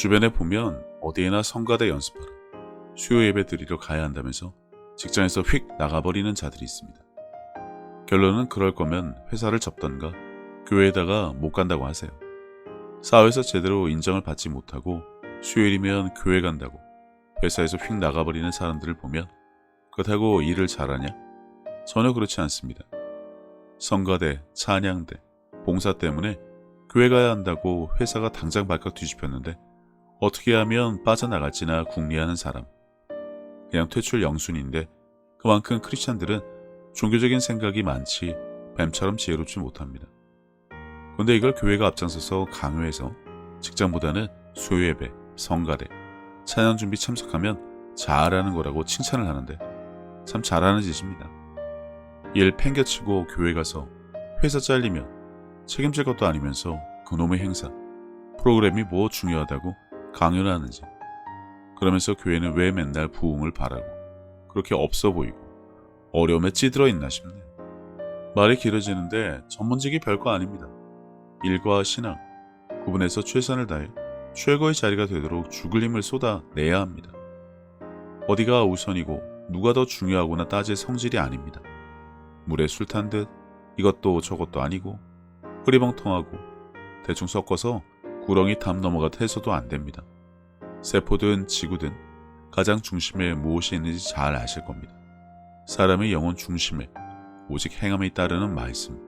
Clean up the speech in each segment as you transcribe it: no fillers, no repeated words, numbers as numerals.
주변에 보면 어디에나 성가대 연습하러, 수요 예배 드리러 가야 한다면서 직장에서 휙 나가버리는 자들이 있습니다. 결론은 그럴 거면 회사를 접던가 교회에다가 못 간다고 하세요. 사회에서 제대로 인정을 받지 못하고 수요일이면 교회 간다고 회사에서 휙 나가버리는 사람들을 보면 그렇다고 일을 잘하냐? 전혀 그렇지 않습니다. 성가대, 찬양대, 봉사 때문에 교회 가야 한다고 회사가 당장 발칵 뒤집혔는데 어떻게 하면 빠져나갈지나 궁리하는 사람. 그냥 퇴출 영순인데 그만큼 크리스찬들은 종교적인 생각이 많지 뱀처럼 지혜롭지 못합니다. 그런데 이걸 교회가 앞장서서 강요해서 직장보다는 수요예배, 성가대, 찬양 준비 참석하면 잘하는 거라고 칭찬을 하는데 참 잘하는 짓입니다. 일 팽개치고 교회 가서 회사 잘리면 책임질 것도 아니면서 그놈의 행사, 프로그램이 뭐 중요하다고 강요를 하는지, 그러면서 교회는 왜 맨날 부흥을 바라고 그렇게 없어 보이고 어려움에 찌들어 있나 싶네요. 말이 길어지는데 전문직이 별거 아닙니다. 일과 신앙, 구분해서 최선을 다해 최고의 자리가 되도록 죽을 힘을 쏟아내야 합니다. 어디가 우선이고 누가 더 중요하구나 따질 성질이 아닙니다. 물에 술 탄 듯 이것도 저것도 아니고 흐리멍텅하고 대충 섞어서 구렁이 담 넘어가듯 해서도 안 됩니다. 세포든 지구든 가장 중심에 무엇이 있는지 잘 아실 겁니다. 사람의 영혼 중심에 오직 행함에 따르는 말씀,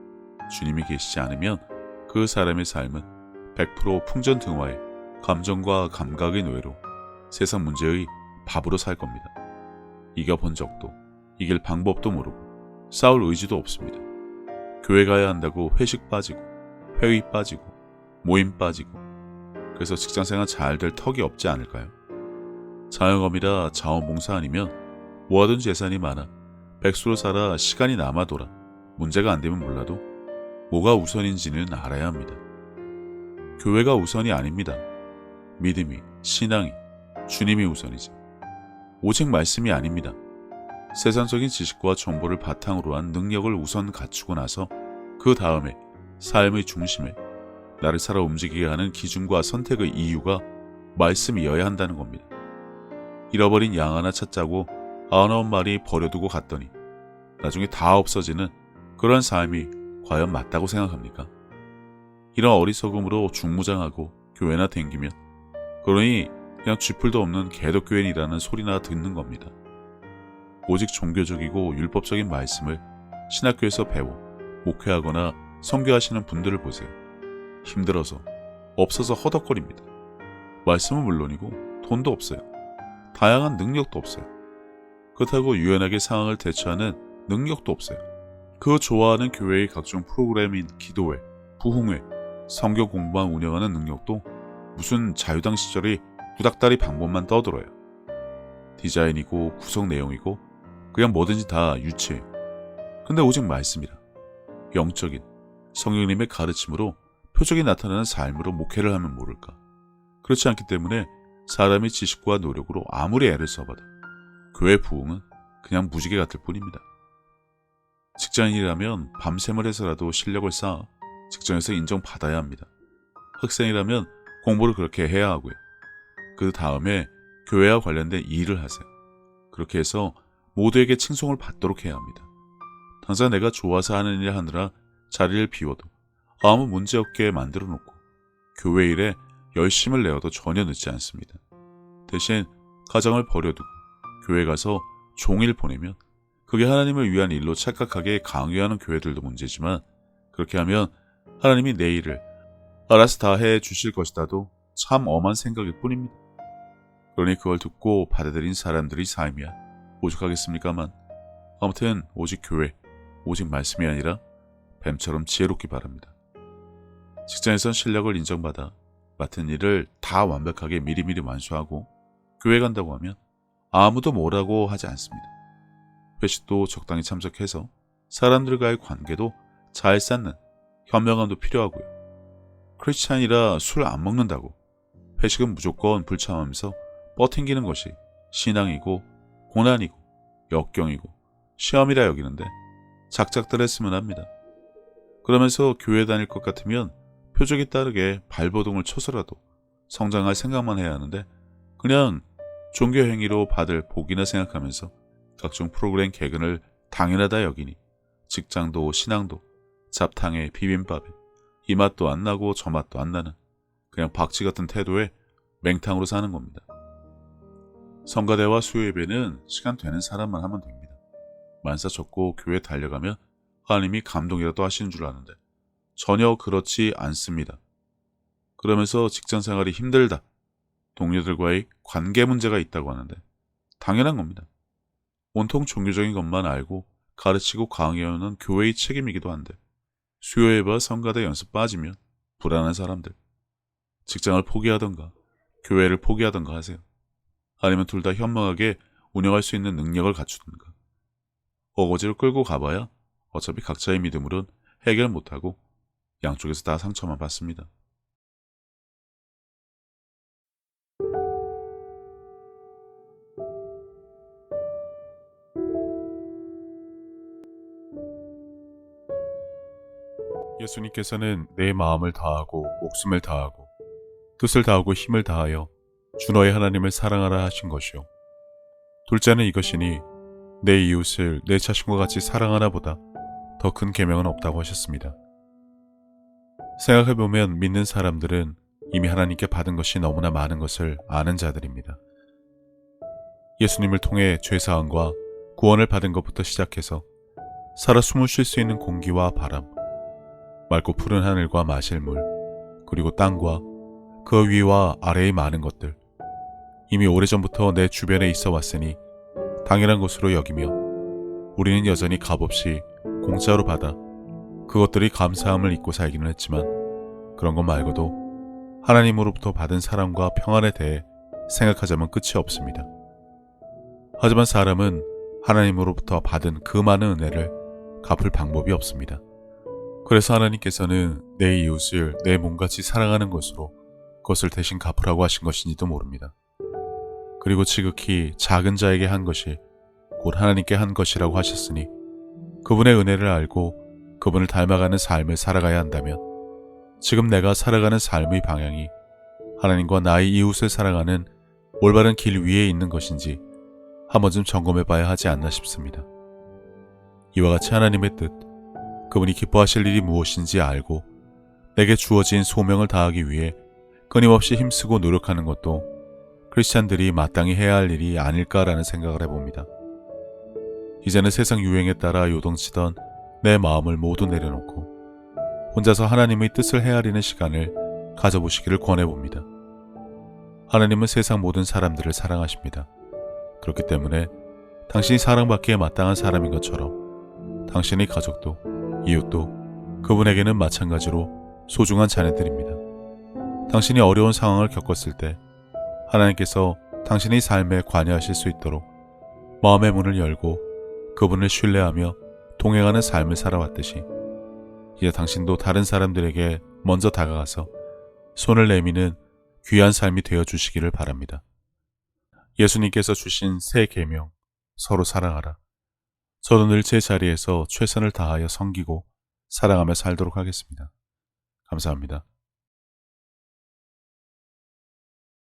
주님이 계시지 않으면 그 사람의 삶은 100% 풍전등화에 감정과 감각의 노예로 세상 문제의 밥으로 살 겁니다. 이겨본 적도 이길 방법도 모르고 싸울 의지도 없습니다. 교회 가야 한다고 회식 빠지고 회의 빠지고 모임 빠지고 그래서 직장생활 잘 될 턱이 없지 않을까요? 자영업이라 자원봉사 아니면 모아둔 재산이 많아 백수로 살아 시간이 남아 돌아 문제가 안 되면 몰라도 뭐가 우선인지는 알아야 합니다. 교회가 우선이 아닙니다. 믿음이, 신앙이, 주님이 우선이지. 오직 말씀이 아닙니다. 세상적인 지식과 정보를 바탕으로 한 능력을 우선 갖추고 나서 그 다음에 삶의 중심에 나를 살아 움직이게 하는 기준과 선택의 이유가 말씀이어야 한다는 겁니다. 잃어버린 양 하나 찾자고 99마리 버려두고 갔더니 나중에 다 없어지는 그런 삶이 과연 맞다고 생각합니까? 이런 어리석음으로 중무장하고 교회나 댕기면 그러니 그냥 쥐뿔도 없는 개독교인이라는 소리나 듣는 겁니다. 오직 종교적이고 율법적인 말씀을 신학교에서 배워 목회하거나 선교하시는 분들을 보세요. 힘들어서 없어서 허덕거립니다. 말씀은 물론이고 돈도 없어요. 다양한 능력도 없어요. 그렇다고 유연하게 상황을 대처하는 능력도 없어요. 그 좋아하는 교회의 각종 프로그램인 기도회, 부흥회, 성경 공부만 운영하는 능력도 무슨 자유당 시절의 구닥다리 방법만 떠들어요. 디자인이고 구성 내용이고 그냥 뭐든지 다 유치해요. 근데 오직 말씀이라 영적인 성령님의 가르침으로 표적이 나타나는 삶으로 목회를 하면 모를까. 그렇지 않기 때문에 사람의 지식과 노력으로 아무리 애를 써봐도 교회 부흥은 그냥 무지개 같을 뿐입니다. 직장인이라면 밤샘을 해서라도 실력을 쌓아 직장에서 인정받아야 합니다. 학생이라면 공부를 그렇게 해야 하고요. 그 다음에 교회와 관련된 일을 하세요. 그렇게 해서 모두에게 칭송을 받도록 해야 합니다. 당장 내가 좋아서 하는 일을 하느라 자리를 비워도 아무 문제 없게 만들어 놓고 교회 일에 열심을 내어도 전혀 늦지 않습니다. 대신 가정을 버려두고 교회 가서 종일 보내면 그게 하나님을 위한 일로 착각하게 강요하는 교회들도 문제지만 그렇게 하면 하나님이 내 일을 알아서 다 해주실 것이다도 참 엄한 생각일 뿐입니다. 그러니 그걸 듣고 받아들인 사람들이 삶이야 오죽하겠습니까만 아무튼 오직 교회, 오직 말씀이 아니라 뱀처럼 지혜롭기 바랍니다. 직장에선 실력을 인정받아 맡은 일을 다 완벽하게 미리미리 완수하고 교회 간다고 하면 아무도 뭐라고 하지 않습니다. 회식도 적당히 참석해서 사람들과의 관계도 잘 쌓는 현명함도 필요하고요. 크리스찬이라 술 안 먹는다고 회식은 무조건 불참하면서 뻗팅기는 것이 신앙이고 고난이고 역경이고 시험이라 여기는데 작작들 했으면 합니다. 그러면서 교회 다닐 것 같으면 표적에 따르게 발버둥을 쳐서라도 성장할 생각만 해야 하는데 그냥 종교 행위로 받을 복이나 생각하면서 각종 프로그램 개근을 당연하다 여기니 직장도 신앙도 잡탕에 비빔밥에 이 맛도 안 나고 저 맛도 안 나는 그냥 박쥐 같은 태도에 맹탕으로 사는 겁니다. 성가대와 수요예배는 시간 되는 사람만 하면 됩니다. 만사 접고 교회 달려가면 하나님이 감동이라도 하시는 줄 아는데 전혀 그렇지 않습니다. 그러면서 직장생활이 힘들다, 동료들과의 관계 문제가 있다고 하는데 당연한 겁니다. 온통 종교적인 것만 알고 가르치고 강의하는 교회의 책임이기도 한데 수요예배와 성가대 연습 빠지면 불안한 사람들, 직장을 포기하던가 교회를 포기하던가 하세요. 아니면 둘 다 현명하게 운영할 수 있는 능력을 갖추든가. 어거지로 끌고 가봐야 어차피 각자의 믿음으론 해결 못하고 양쪽에서 다 상처만 받습니다. 예수님께서는 내 마음을 다하고 목숨을 다하고 뜻을 다하고 힘을 다하여 주 너의 하나님을 사랑하라 하신 것이요. 둘째는 이것이니 내 이웃을 내 자신과 같이 사랑하나 보다 더 큰 계명은 없다고 하셨습니다. 생각해보면 믿는 사람들은 이미 하나님께 받은 것이 너무나 많은 것을 아는 자들입니다. 예수님을 통해 죄사함과 구원을 받은 것부터 시작해서 살아 숨을 쉴 수 있는 공기와 바람, 맑고 푸른 하늘과 마실 물, 그리고 땅과 그 위와 아래의 많은 것들, 이미 오래전부터 내 주변에 있어 왔으니 당연한 것으로 여기며 우리는 여전히 값없이 공짜로 받아 그것들이 감사함을 잊고 살기는 했지만 그런 것 말고도 하나님으로부터 받은 사랑과 평안에 대해 생각하자면 끝이 없습니다. 하지만 사람은 하나님으로부터 받은 그 많은 은혜를 갚을 방법이 없습니다. 그래서 하나님께서는 내 이웃을 내 몸같이 사랑하는 것으로 그것을 대신 갚으라고 하신 것인지도 모릅니다. 그리고 지극히 작은 자에게 한 것이 곧 하나님께 한 것이라고 하셨으니 그분의 은혜를 알고 그분을 닮아가는 삶을 살아가야 한다면 지금 내가 살아가는 삶의 방향이 하나님과 나의 이웃을 사랑하는 올바른 길 위에 있는 것인지 한 번쯤 점검해 봐야 하지 않나 싶습니다. 이와 같이 하나님의 뜻, 그분이 기뻐하실 일이 무엇인지 알고 내게 주어진 소명을 다하기 위해 끊임없이 힘쓰고 노력하는 것도 크리스찬들이 마땅히 해야 할 일이 아닐까라는 생각을 해봅니다. 이제는 세상 유행에 따라 요동치던 내 마음을 모두 내려놓고 혼자서 하나님의 뜻을 헤아리는 시간을 가져보시기를 권해봅니다. 하나님은 세상 모든 사람들을 사랑하십니다. 그렇기 때문에 당신이 사랑받기에 마땅한 사람인 것처럼 당신의 가족도 이웃도 그분에게는 마찬가지로 소중한 자녀들입니다. 당신이 어려운 상황을 겪었을 때 하나님께서 당신의 삶에 관여하실 수 있도록 마음의 문을 열고 그분을 신뢰하며 동행하는 삶을 살아왔듯이 이제 당신도 다른 사람들에게 먼저 다가가서 손을 내미는 귀한 삶이 되어주시기를 바랍니다. 예수님께서 주신 새 계명, 서로 사랑하라. 저도 늘 제 자리에서 최선을 다하여 섬기고 사랑하며 살도록 하겠습니다. 감사합니다.